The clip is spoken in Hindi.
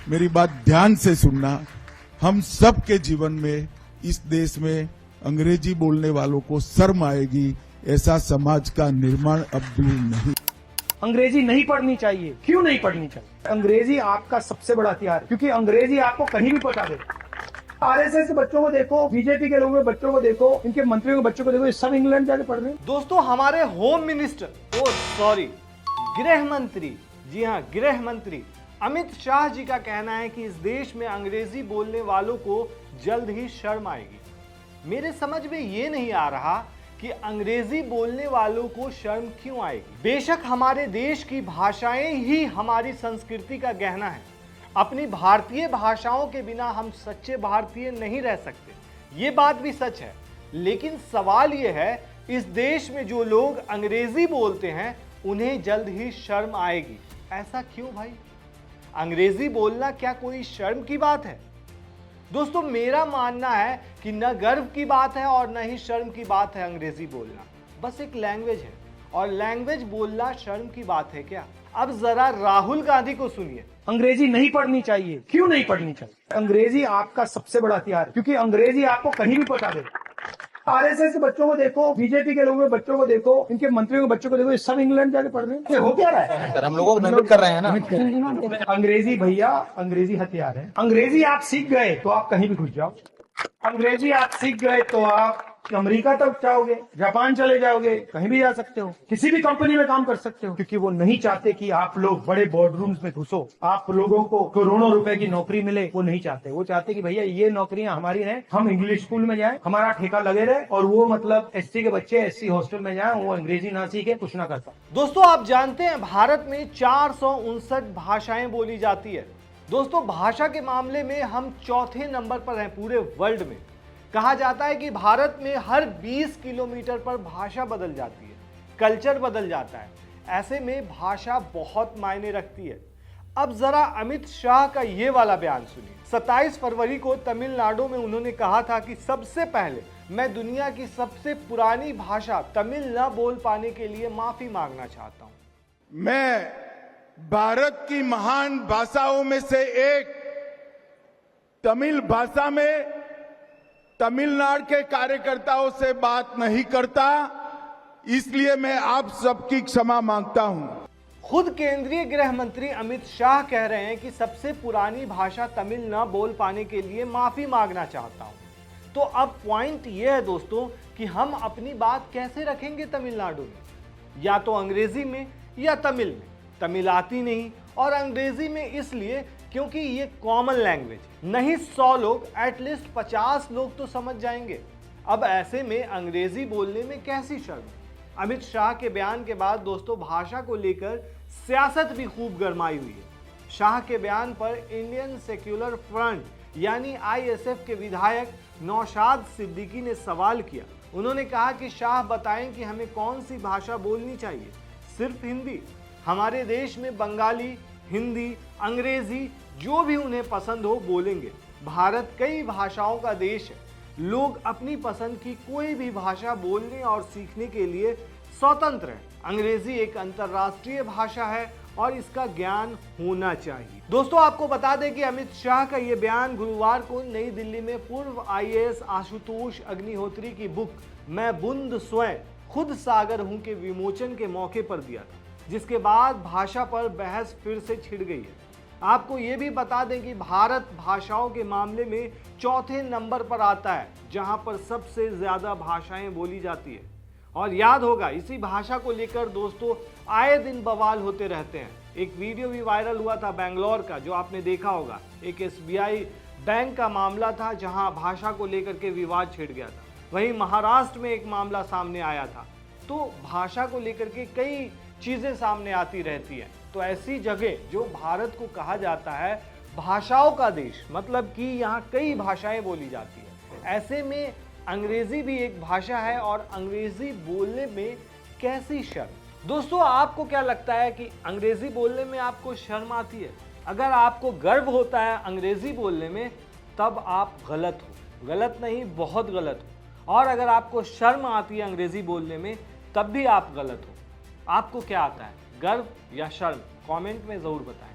मेरी बात ध्यान से सुनना। हम सब के जीवन में इस देश में अंग्रेजी बोलने वालों को शर्म आएगी, ऐसा समाज का निर्माण अब दूर नहीं। अंग्रेजी नहीं पढ़नी चाहिए। क्यों नहीं पढ़नी चाहिए? अंग्रेजी आपका सबसे बड़ा हथियार है, क्योंकि अंग्रेजी आपको कहीं भी पहुंचा देगा। आरएसएस के बच्चों को देखो, बीजेपी के लोगों के बच्चों को देखो, इनके मंत्रियों के बच्चों को देखो, ये सब इंग्लैंड जाके पढ़ रहे हैं। दोस्तों, हमारे होम मिनिस्टर गृह मंत्री, जी हाँ गृह मंत्री अमित शाह जी का कहना है कि इस देश में अंग्रेजी बोलने वालों को जल्द ही शर्म आएगी। मेरे समझ में ये नहीं आ रहा कि अंग्रेजी बोलने वालों को शर्म क्यों आएगी। बेशक हमारे देश की भाषाएं ही हमारी संस्कृति का गहना है। अपनी भारतीय भाषाओं के बिना हम सच्चे भारतीय नहीं रह सकते, ये बात भी सच है। लेकिन सवाल ये है, इस देश में जो लोग अंग्रेजी बोलते हैं उन्हें जल्द ही शर्म आएगी। ऐसा क्यों भाई? अंग्रेजी बोलना क्या कोई शर्म की बात है? दोस्तों, मेरा मानना है कि न गर्व की बात है और न ही शर्म की बात है अंग्रेजी बोलना। बस एक लैंग्वेज है, और लैंग्वेज बोलना शर्म की बात है क्या? अब जरा राहुल गांधी को सुनिए। अंग्रेजी नहीं पढ़नी चाहिए। क्यों नहीं पढ़नी चाहिए? अंग्रेजी आपका सबसे बड़ा हथियार है, क्योंकि अंग्रेजी आपको कहीं भी पहुंचा देगा। आरएसएस के बच्चों को देखो, बीजेपी के लोगों के बच्चों को देखो, इनके मंत्रियों के बच्चों को देखो, ये सब इंग्लैंड जाके पढ़ रहे हैं। ये हो क्या रहा है? सर, हम लोगों को नोट कर रहे हैं ना। अंग्रेजी भैया, अंग्रेजी हथियार है। अंग्रेजी आप सीख गए तो आप कहीं भी घुस जाओ। अंग्रेजी आप सीख गए तो आप अमेरिका तक जाओगे, जापान चले जाओगे, कहीं भी जा सकते हो, किसी भी कंपनी में काम कर सकते हो, क्योंकि वो नहीं चाहते कि आप लोग बड़े बोर्ड रूम्स में घुसो, आप लोगों को करोड़ों रुपए की नौकरी मिले। वो नहीं चाहते। वो चाहते कि भैया ये नौकरियां हमारी हैं, हम इंग्लिश स्कूल में जाएं, हमारा ठेका लगे रहे, और वो मतलब एससी के बच्चे एससी हॉस्टल में जाएं, वो अंग्रेजी ना सीखे, कुछ ना कर पाए। दोस्तों, आप जानते हैं भारत में 459 भाषाएं बोली जाती है। दोस्तों, भाषा के मामले में हम चौथे नंबर पर हैं पूरे वर्ल्ड में। कहा जाता है कि भारत में हर 20 किलोमीटर पर भाषा बदल जाती है, कल्चर बदल जाता है। ऐसे में भाषा बहुत मायने रखती है। अब जरा अमित शाह का ये वाला बयान सुनिए। 27 फरवरी को तमिलनाडु में उन्होंने कहा था कि सबसे पहले मैं दुनिया की सबसे पुरानी भाषा तमिल न बोल पाने के लिए माफी मांगना चाहता हूं। मैं भारत की महान भाषाओं में से एक तमिल भाषा में तमिलनाडु के कार्यकर्ताओं से बात नहीं करता, इसलिए मैं आप सबकी क्षमा मांगता हूं। खुद केंद्रीय गृह मंत्री अमित शाह कह रहे हैं कि सबसे पुरानी भाषा तमिल न बोल पाने के लिए माफी मांगना चाहता हूं। तो अब पॉइंट यह है दोस्तों कि हम अपनी बात कैसे रखेंगे तमिलनाडु में, या तो अंग्रेजी में या तमिल में। तमिल आती नहीं, और अंग्रेजी में इसलिए क्योंकि ये कॉमन लैंग्वेज, नहीं 100 लोग, एटलीस्ट 50 लोग तो समझ जाएंगे। अब ऐसे में अंग्रेजी बोलने में कैसी शर्म? अमित शाह के बयान के बाद दोस्तों भाषा को लेकर सियासत भी खूब गरमाई हुई है। शाह के बयान पर इंडियन सेक्युलर फ्रंट यानी आईएसएफ के विधायक नौशाद सिद्दीकी ने सवाल किया। उन्होंने कहा कि शाह बताएं कि हमें कौन सी भाषा बोलनी चाहिए? सिर्फ हिंदी? हमारे देश में बंगाली, हिंदी, अंग्रेजी, जो भी उन्हें पसंद हो बोलेंगे। भारत कई भाषाओं का देश है। लोग अपनी पसंद की कोई भी भाषा बोलने और सीखने के लिए स्वतंत्र हैं। अंग्रेजी एक अंतर्राष्ट्रीय भाषा है और इसका ज्ञान होना चाहिए। दोस्तों, आपको बता दें कि अमित शाह का ये बयान गुरुवार को नई दिल्ली में पूर्व आईएएस आशुतोष अग्निहोत्री की बुक मैं बुंद स्वयं खुद सागर हूं के विमोचन के मौके पर दिया था, जिसके बाद भाषा पर बहस फिर से छिड़ गई है। आपको ये भी बता दें कि भारत भाषाओं के मामले में चौथे नंबर पर आता है, जहां पर सबसे ज्यादा भाषाएं बोली जाती है। और याद होगा, इसी भाषा को लेकर दोस्तों आए दिन बवाल होते रहते हैं। एक वीडियो भी वायरल हुआ था बेंगलोर का, जो आपने देखा होगा। एक एसबीआई बैंक का मामला था जहां भाषा को लेकर के विवाद छिड़ गया था। वहीं महाराष्ट्र में एक मामला सामने आया था। तो भाषा को लेकर के कई चीजें सामने आती रहती है। तो ऐसी जगह जो भारत को कहा जाता है भाषाओं का देश, मतलब कि यहाँ कई भाषाएं बोली जाती है, ऐसे में अंग्रेजी भी एक भाषा है, और अंग्रेजी बोलने में कैसी शर्म? दोस्तों, आपको क्या लगता है कि अंग्रेजी बोलने में आपको शर्म आती है? अगर आपको गर्व होता है अंग्रेजी बोलने में, तब आप गलत हो। गलत नहीं, बहुत गलत हो। और अगर आपको शर्म आती है अंग्रेजी बोलने में, तब भी आप गलत हो। आपको क्या आता है, गर्व या शर्म? कमेंट में जरूर बताएं।